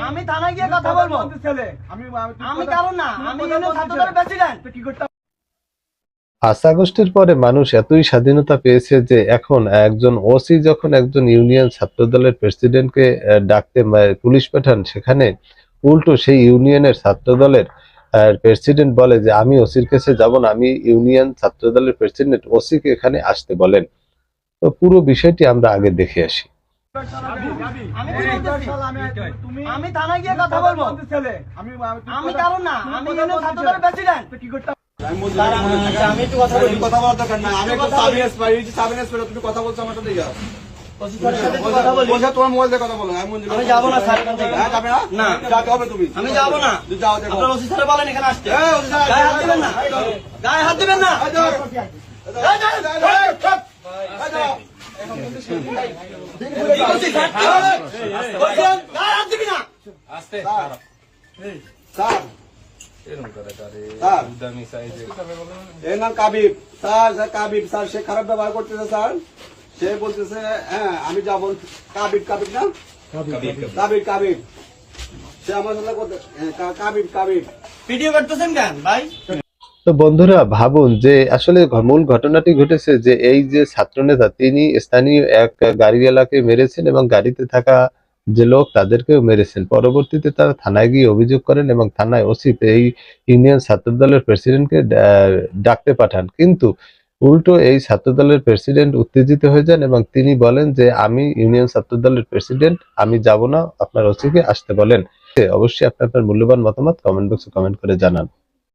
আমি থানায় গিয়ে কথা বলবো। আমি কারণ না, আমি ছাত্রদলের প্রেসিডেন্ট। 5 আগস্টের পরে মানুষ এতই স্বাধীনতা পেয়েছে যে এখন একজন ওসি যখন একজন ইউনিয়ন ছাত্রদলের প্রেসিডেন্টকে ডাকতে পুলিশ পাঠান, সেখানে উল্টো সেই ইউনিয়নের ছাত্রদলের প্রেসিডেন্ট বলে যে আমি ওসির কাছে যাব না, আমি ইউনিয়ন ছাত্রদলের প্রেসিডেন্ট, ওসিকে এখানে আসতে বলেন। তো পুরো বিষয়টি আমরা আগে দেখে আসি। আমি থানায় গিয়ে কথা বলবো। আমি কারণ না, আমি ছাত্রদলের প্রেসিডেন্ট। আমি একটু কথা বলি। কথা বলার দরকার না, আমি একটা সাবিনেস পাই, সাবিনেস পেলে তুমি কথা বলছো আমার সাথে। তোমার মোবাইল দিয়ে কথা বলো। আমি যাবো না স্যার, যাবে না, না যাতে হবে তুমি। আমি যাবো না। যাও দেখো, আপনার ওসি স্যার বলেন এখানে আসতে। গায়ে হাত দিবেন না, গায়ে হাত দিবেন না। কাবিব স্যার, কাবিব স্যার সে খারাপ ব্যবহার করতেছে স্যার। সে বলতেছে হ্যাঁ আমি যাবো। কাবিব, কাবিব না, কাবিব, কাবিব সে আমার সাথে কাবিব, কাবিব ভিডিও করতেছেন কেন ভাই? তো বন্ধুরা ভাবুন যে আসলে মূল ঘটনাটি ঘটেছে যে এই যে ছাত্রনেতা তিনি স্থানীয় এক গাড়িওয়ালাকে মেরেছেন এবং গাড়িতে থাকা যে লোক তাদেরকেও মেরেছেন। পরবর্তীতে তারা থানায় গিয়ে অভিযোগ করেন এবং থানায় ওসি এই ইউনিয়ন ছাত্রদলের প্রেসিডেন্টকে ডাকতে পাঠান, কিন্তু উল্টো এই ছাত্রদলের প্রেসিডেন্ট উত্তেজিত হয়ে যান এবং তিনি বলেন যে আমি ইউনিয়ন ছাত্রদলের প্রেসিডেন্ট, আমি যাব না, আপনার ওসিকে আসতে বলেন। অবশ্যই আপনার মূল্যবান মতামত কমেন্ট বক্সে কমেন্ট করে জানান।